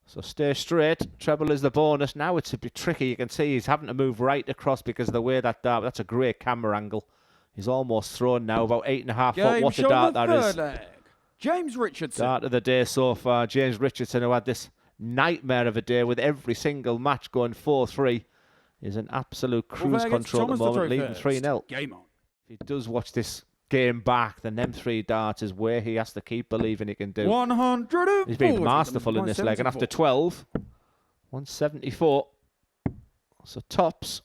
So stay straight. Treble is the bonus. Now it's a bit tricky. You can see he's having to move right across because of the way that dart. That's a great camera angle. He's almost thrown now, about 8.5 foot. What a dart that is. Leg. James Richardson. Dart of the day so far. James Richardson, who had this nightmare of a day with every single match going 4-3, is an absolute cruise control at the moment, leading 3-0. Game on. If he does watch this game back, then them 3 darts is where he has to keep believing he can do. 140. He's been masterful in this leg, and after 12, 174. So tops.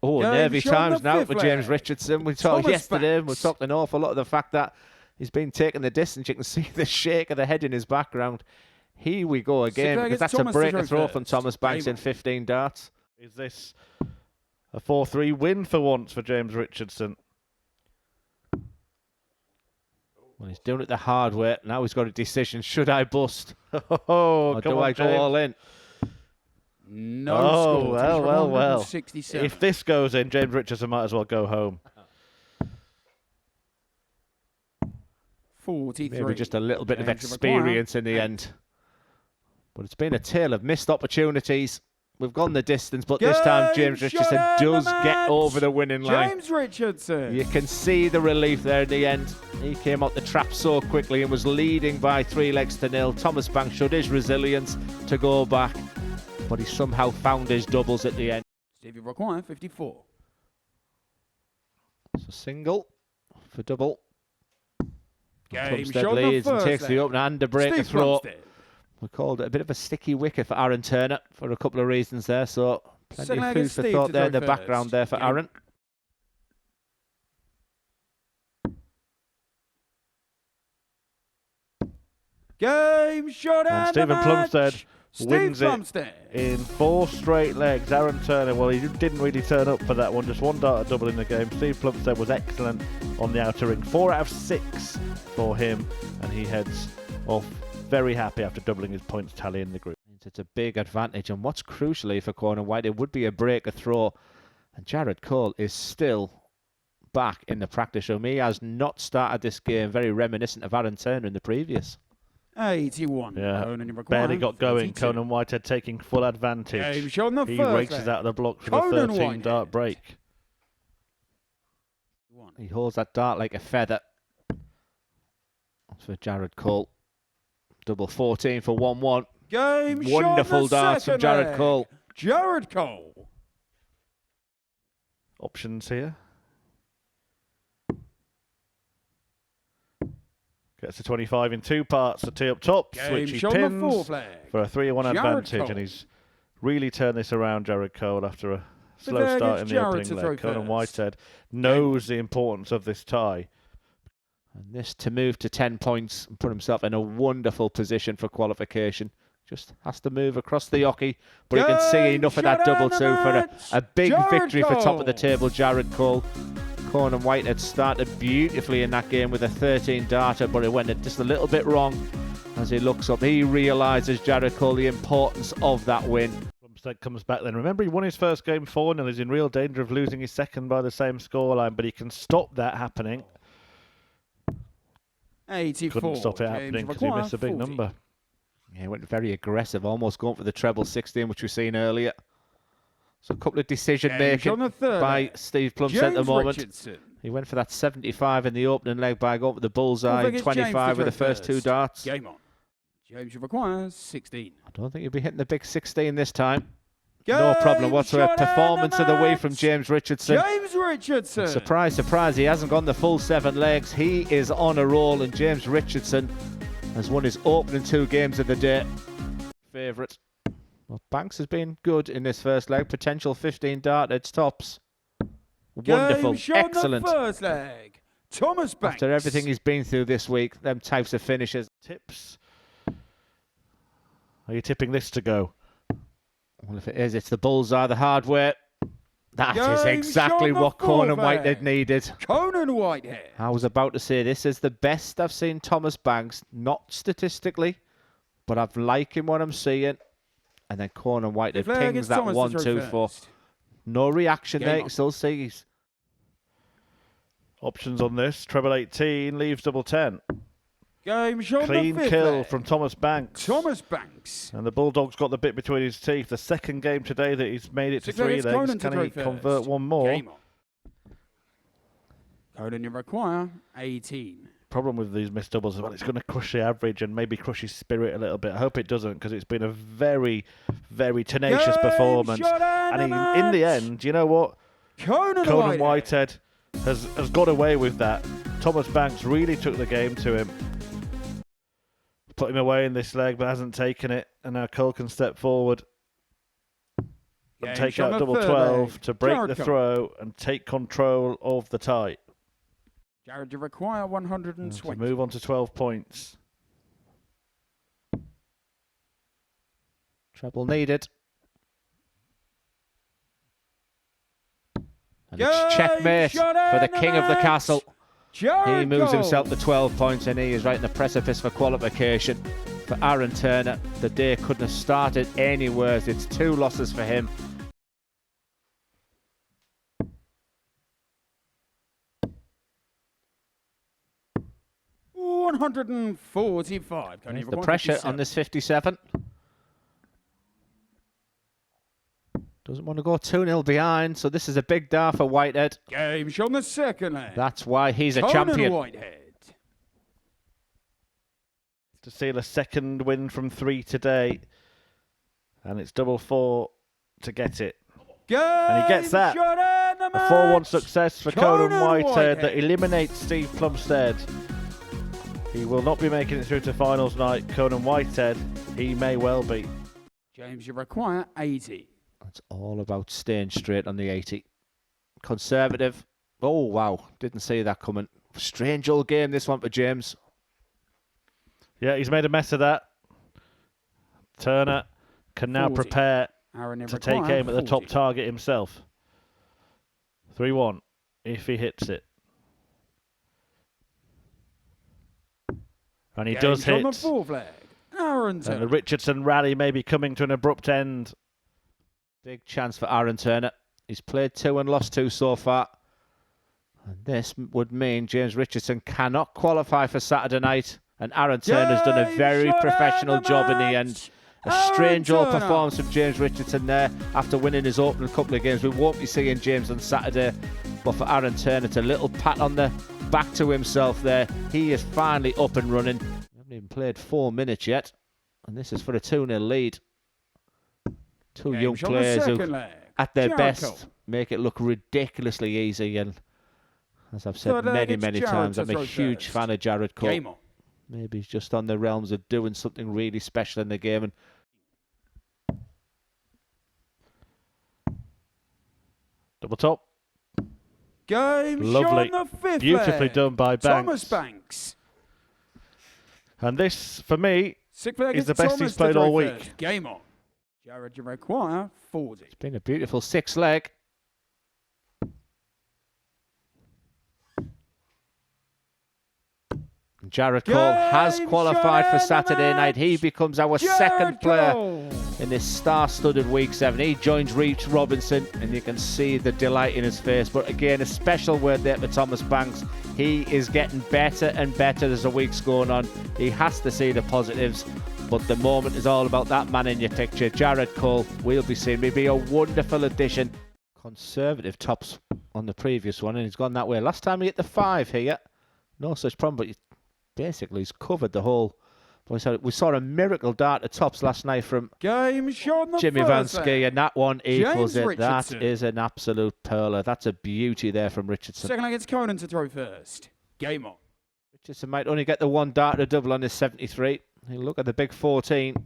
Oh, nervy times now for James Richardson. We talked yesterday, and we talked an awful lot of the fact that he's been taking the distance. You can see the shake of the head in his background. Here we go again, because that's a breaker throw from Thomas Banks in 15 darts. Is this a 4-3 win for once for James Richardson? Well, he's doing it the hard way. Now he's got a decision. Should I bust? Oh, or do I go all in? No score. Well. 67. If this goes in, James Richardson might as well go home. 43. Maybe just a little bit of experience in the end. But it's been a tale of missed opportunities. We've gone the distance, but this time James Richardson does get over the winning line. James Richardson. You can see the relief there in the end. He came out the trap so quickly and was leading by 3-0. Thomas Banks showed his resilience to go back, but he somehow found his doubles at the end. Stevie Require, 54. So single for double. Game Plumstead shot leads the and first takes the leg. opener and a breaker throw. Plumstead. We called it a bit of a sticky wicket for Aaron Turner for a couple of reasons there. So plenty Second of leg food is for Steve thought to there in throw the first. background there for Yeah. Aaron. Game shot And and Stephen the match. Plumstead wins Plumstead. it in 4 straight legs. Aaron Turner, well, he didn't really turn up for that one. Just 1 dart double in the game. Steve Plumstead was excellent on the outer ring. 4 out of 6 for him, and he heads off very happy after doubling his points tally in the group. It's a big advantage, and what's crucially for Conan White, it would be a breaker throw, and Jared Cole is still back in the practice room. He has not started this game, very reminiscent of Aaron Turner in the previous. 81. Yeah, Conan barely got going. 42. Conan Whitehead taking full advantage. Game shot on the He first races leg. out of the block for Conan the 13 dart Whitehead. break. He holds that dart like a feather. That's for Jared Cole. Double 14 for 1-1. Game shot Wonderful the darts from second Jared leg. Cole. Jared Cole. Options here. Gets to 25 in 2 parts. The tee up top, Game switchy shot on the pins fourth leg. for a 3-1 Jared advantage, Cole. and he's really turned this around, Jared Cole, after a slow leg start in against the Jared opening to leg. throw Conan first. Whitehead knows the importance of this tie. And this to move to 10 points and put himself in a wonderful position for qualification. Just has to move across the hockey, but you can see enough of that double two for a big victory for top of the table, Jared Cole. Conan Whitehead started beautifully in that game with a 13 darter, but it went just a little bit wrong. As he looks up, he realises, Jared Cole, the importance of that win. Plumstead comes back then. Remember, he won his first game 4-0. He's in real danger of losing his second by the same scoreline, but he can stop that happening. 84. Couldn't stop it happening because he missed a big 40. number. Yeah, he went very aggressive, almost going for the treble 16, which we've seen earlier. So a couple of decision making by Steve Plumstead at the moment. Richardson. He went for that 75 in the opening leg by going for the bullseye, and 25 with the first 2 darts. Game on. James requires 16. I don't think he'll be hitting the big 16 this time. No problem whatsoever. shot and Performance the of the week match. from James Richardson. James Richardson. Surprise, surprise, he hasn't gone the full 7 legs. He is on a roll, and James Richardson has won his opening 2 games of the day. Favourite. Well, Banks has been good in this first leg. Potential 15 dart at tops. Wonderful, Game shot excellent. The first leg. Thomas Banks. After everything he's been through this week, them types of finishes. Tips. Are you tipping this to go? Well, if it is, it's the bullseye, the hard way. That is Game exactly shot the what Conan fourth Whitehead leg. needed. Conan Whitehead. I was about to say this is the best I've seen Thomas Banks, not statistically, but I've liking what I'm seeing. And then Conan Whitehead Flair pings against that Thomas to throw 1-2 for first. no reaction Game there. You on. can still see he's Options on this. Treble 18 leaves double 10. Game shot Clean the fifth kill leg. from Thomas Banks. Thomas Banks. And the Bulldog's got the bit between his teeth. The second game today that he's made it to 3 It's legs. Conan to Can he throw convert first. one more? Game on. Conan, you require 18. Problem with these missed doubles is, well, it's going to crush the average and maybe crush his spirit a little bit. I hope it doesn't, because it's been a very, very tenacious performance. And in the end, you know what? Conan Whitehead has got away with that. Thomas Banks really took the game to him. Put him away in this leg, but hasn't taken it. And now Cole can step forward and take out double 12 to break the throw and take control of the tie. Jared, you require 120. To move on to 12 points. Treble needed. And it's checkmate for the king of the castle. He moves himself to 12 points and he is right in the precipice for qualification. For Aaron Turner, the day couldn't have started any worse. It's 2 losses for him. $145. The pressure on this 57. Doesn't want to go 2-0 behind, so this is a big dar for Whitehead. Game shot on the second leg. That's why he's a Conan champion. Whitehead. To seal a second win from 3 today. And it's double 4 to get it. And he gets that. A 4-1 success for Conan Whitehead that eliminates Steve Plumstead. He will not be making it through to finals night. Conan Whitehead, he may well be. James, you require 80. It's all about staying straight on the 80. Conservative. Oh, wow. Didn't see that coming. Strange old game, this one for James. Yeah, he's made a mess of that. Turner can now 40. prepare Aaron, to take aim at the top target himself. 3-1, if he hits it. And he does hit. On the fourth leg. Aaron Turner. And the Richardson rally may be coming to an abrupt end. Big chance for Aaron Turner. He's played 2 and lost 2 so far. And this would mean James Richardson cannot qualify for Saturday night. And Aaron Turner's done a very professional job in the end. A strange old performance from James Richardson there after winning his opening couple of games. We won't be seeing James on Saturday. But for Aaron Turner, it's a little pat on the back to himself there. He is finally up and running. We haven't even played 4 minutes yet. And this is for a 2-0 lead. 2 young players who, at their best, make it look ridiculously easy. And as I've said many times, I'm a huge fan of Jared Cole. Maybe he's just on the realms of doing something really special in the game. And double top. Game Lovely. shot on the fifth Beautifully leg. done by Banks. Thomas Banks. And this, for me, leg is the best he's played all week. Game on. Jared, you require 40. it's been a beautiful 6 leg. Jared Cole has qualified for Saturday night. He becomes our second player in this star-studded week 7. He joins Reach Robinson, and you can see the delight in his face. But again, a special word there for Thomas Banks. He is getting better and better as the week's going on. He has to see the positives, but the moment is all about that man in your picture. Jared Cole, we'll be seeing. Maybe a wonderful addition. Conservative tops on the previous one, and he's gone that way. Last time he hit the 5 here. No such problem, but basically he's covered the whole. We saw a miracle dart at tops last night from Jimmy Vansky, and that one equals it. That Richardson. is an absolute pearler. That's a beauty there from Richardson. Second leg, it's Conan to throw first. Game on. Richardson might only get the 1 dart to double on his 73. He'll look at the big 14.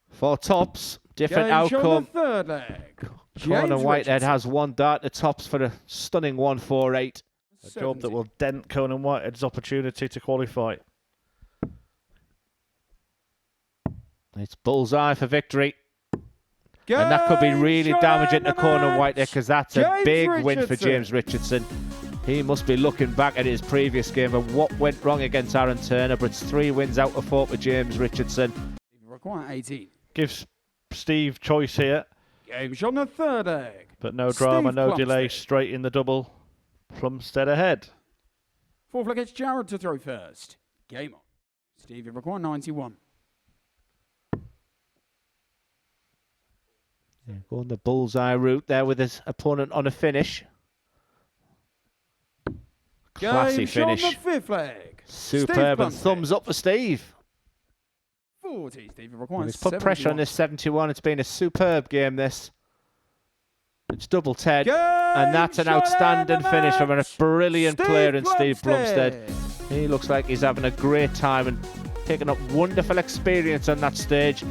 4 tops, different outcome. Third leg. Conan Whitehead has 1 dart to tops for a stunning 148. A job that will dent Conan Whitehead's opportunity to qualify. It's bullseye for victory. And that could be really damaging to Conan Whitehead, because that's a big win for James Richardson. He must be looking back at his previous game and what went wrong against Aaron Turner, but it's 3 wins out of 4 for James Richardson. Require 18. Gives Steve choice here. Game shot on the third leg. But no drama, no delay, Plumstead. straight in the double. Plumstead ahead. Fourth leg, it's Jared to throw first. Game on. Steve, you require 91. Yeah, going the bullseye route there with his opponent on a finish. Classy Game shot on finish. the fifth leg. Superb, and thumbs up for Steve. 40, Steve, you Well, require he's put pressure on 71. this 71. It's been a superb game, this. It's double 10. Game And that's an shot outstanding and a finish from a match. brilliant player in Steve Plumstead. Plumstead. He looks like he's having a great time and picking up wonderful experience on that stage.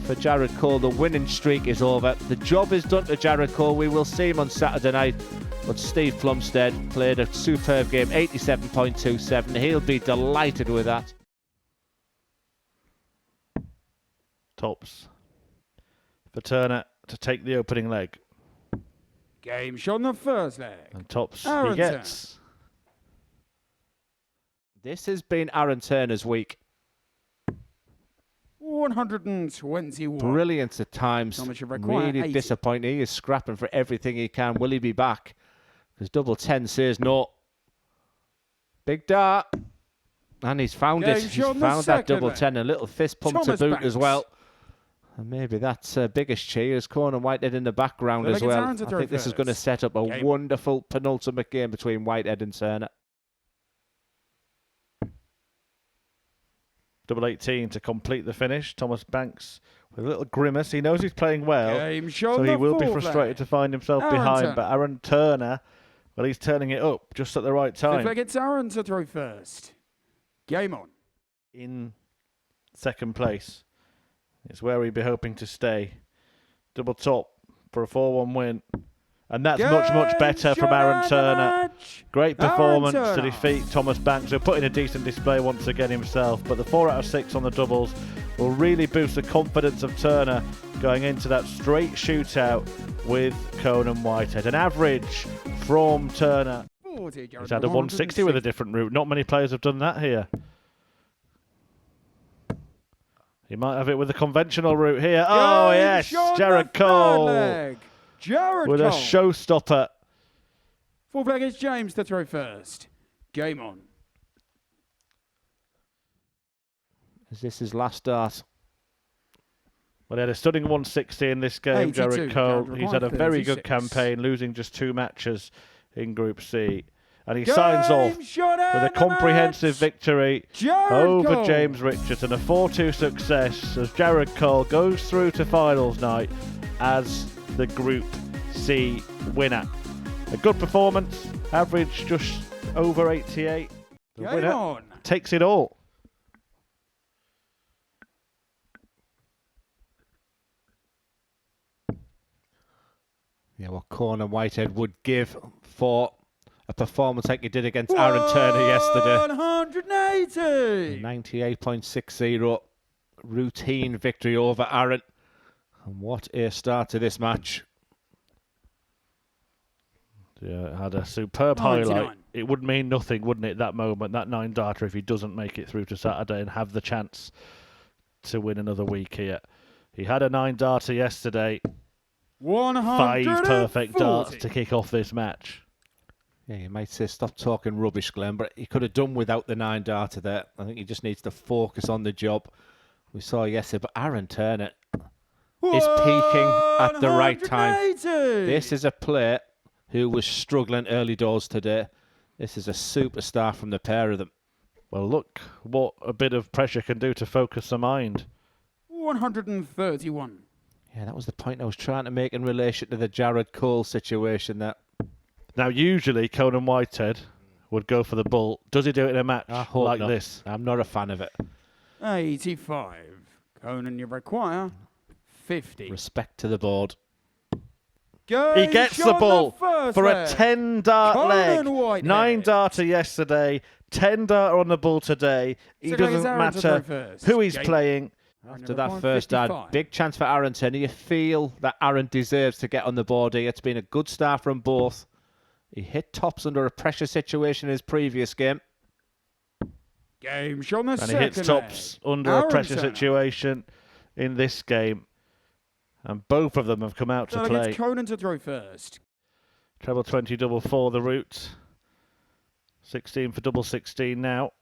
For Jared Cole, the winning streak is over. The job is done to Jared Cole. We will see him on Saturday night. But Steve Plumstead played a superb game, 87.27. He'll be delighted with that. Tops for Turner to take the opening leg. Game shot on the first leg. And Tops Aaron he gets. This has been Aaron Turner's week. 121. Brilliant at times. How much you require? Really 80. disappointing. He is scrapping for everything he can. Will he be back? Because double 10 says no. Big dart. And he's found it. Game He's shot on the found that second double leg. 10. A little fist pump to Thomas boot Banks. as well. And maybe that's biggest cheers. Conan Whitehead in the background Well, as like it's well. Aaron to I throw think this is going to first. set up a Game. wonderful penultimate game between Whitehead and Turner. Double 18 to complete the finish. Thomas Banks with a little grimace. He knows he's playing well, Game shot so on he the will be fourth frustrated leg. to find himself Aaron behind. Turner. But Aaron Turner, well, he's turning it up just at the right Fifth time. leg, it's Aaron to throw first. Game on. In second place. It's where he'd be hoping to stay. Double top for a 4-1 win. And that's much better from Aaron Turner. Great performance to Turner. defeat Thomas Banks, who put in a decent display once again himself. But the 4 out of 6 on the doubles will really boost the confidence of Turner going into that straight shootout with Conan Whitehead. An average from Turner. 40, Jared, He's had a 160 with a different route. Not many players have done that here. He might have it with the conventional route here. Oh, Game yes, shot on Jared the third Cole leg. Jared with Cole. a showstopper. Fourth leg, it's James to throw first. Game on. Is this his last start? Well, he had a stunning 160 in this game, 82, Jared Cole. Jared He's had a required very good 36. campaign, losing just 2 matches in Group C. And he signs off Game shot with a and a comprehensive match. victory Jared over Cole. James Richardson. A 4-2 success as Jared Cole goes through to finals night as the Group C winner. A good performance, average just over 88. The Game winner on. takes it all. Yeah, what Conan Whitehead would give for a performance like he did against Aaron Turner yesterday. 180. 98.60. Routine victory over Aaron. And what a start to this match. Yeah, it had a superb 99. highlight. It would mean nothing, wouldn't it, that moment, that 9-darter, if he doesn't make it through to Saturday and have the chance to win another week here. He had a 9-darter yesterday. 5 perfect darts to kick off this match. Yeah, you might say stop talking rubbish, Glenn, but he could have done without the 9-darter there. I think he just needs to focus on the job. We saw yesterday, but Aaron Turner is peaking at the right time. 180. This is a player who was struggling early doors today. This is a superstar from the pair of them. Well, look what a bit of pressure can do to focus the mind. 131. Yeah, that was the point I was trying to make in relation to the Jared Cole situation. That Now, usually Conan Whitehead would go for the bull. Does he do it in a match I hope like not. this? I'm not a fan of it. 85. Conan, you require 50. Respect to the board. He gets the bull for a 10-dart leg. Conan Whitehead. 9-darter yesterday, 10-darter on the bull today. It So doesn't it's Aaron to matter throw first. who he's Game. playing. After that first dart, 55. big chance for Aaron Turner. You feel that Aaron deserves to get on the board here. It's been a good start from both. He hit tops under a pressure situation in his previous game. Game shot on the And he second hits tops leg. under Aaron a pressure Turner. situation in this game. And both of them have come out to So play. it's Conan to throw first. Treble 20, double 4 the route. 16 for double 16 now.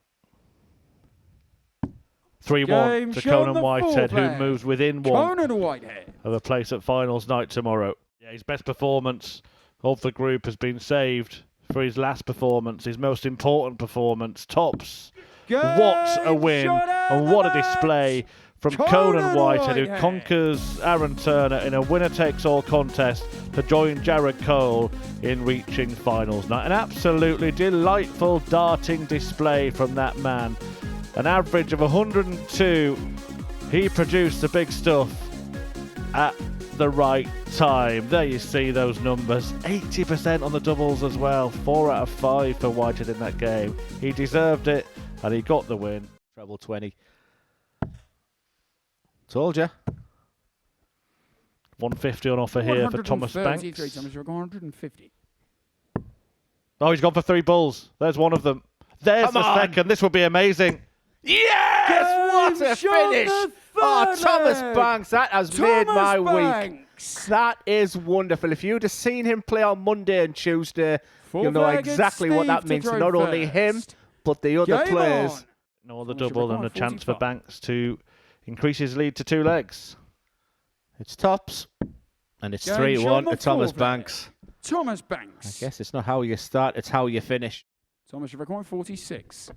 3-1 to shown Conan the Whitehead, who foreplay. moves within one Conan Whitehead. of a place at finals night tomorrow. Yeah, his best performance of the group has been saved for his last performance, his most important performance. Tops. What a win and what a display from Conan Whitehead, who conquers Aaron Turner in a winner-takes-all contest to join Jared Cole in reaching finals night. An absolutely delightful darting display from that man. An average of 102. He produced the big stuff at the right time. There you see those numbers. 80% on the doubles as well. 4 out of 5 for Whitehead in that game. He deserved it and he got the win. Treble 20. Told you. 150 on offer here for Thomas Banks. 150. Oh, he's gone for 3 bulls. There's one of them. There's the second. This will be amazing. Yes! What a finish! Oh, Thomas Banks, that has made my week. That is wonderful. If you'd have seen him play on Monday and Tuesday, you'll know exactly what that means for not only him, but the other players. No other double and a chance for Banks to increase his lead to 2 legs. It's tops, and it's 3-1 to Thomas Banks. Thomas Banks. I guess it's not how you start, it's how you finish. Thomas, you're recording 46.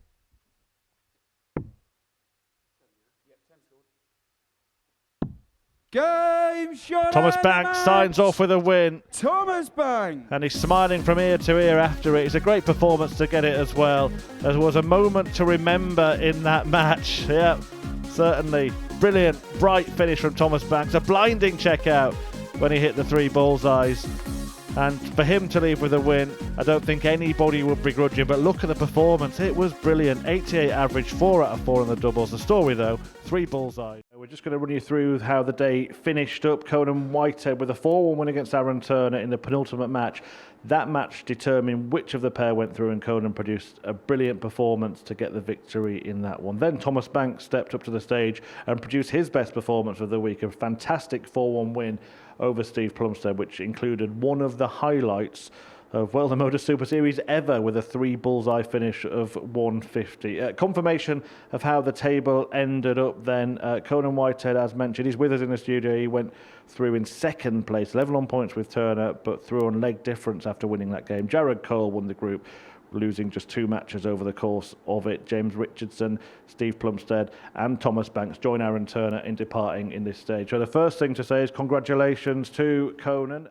Game shot. Thomas Banks signs off with a win. Thomas Banks. And he's smiling from ear to ear after it. It's a great performance to get it as well. There was a moment to remember in that match. Yeah, certainly. Brilliant, bright finish from Thomas Banks. A blinding checkout when he hit the 3 bullseyes. And for him to leave with a win, I don't think anybody would begrudge him. But look at the performance. It was brilliant. 88 average, 4 out of 4 on the doubles. The story, though, 3 bullseyes. We're just going to run you through how the day finished up. Conan Whitehead with a 4-1 win against Aaron Turner in the penultimate match. That match determined which of the pair went through, and Conan produced a brilliant performance to get the victory in that one. Then Thomas Banks stepped up to the stage and produced his best performance of the week, a fantastic 4-1 win over Steve Plumstead, which included one of the highlights of, well, the MODUS Super Series ever, with a 3 bullseye finish of 150. Confirmation of how the table ended up then. Conan Whitehead, as mentioned, he's with us in the studio. He went through in 2nd place, level on points with Turner, but through on leg difference after winning that game. Jared Cole won the group, losing just 2 matches over the course of it. James Richardson, Steve Plumstead and Thomas Banks join Aaron Turner in departing in this stage. So the first thing to say is congratulations to Conan.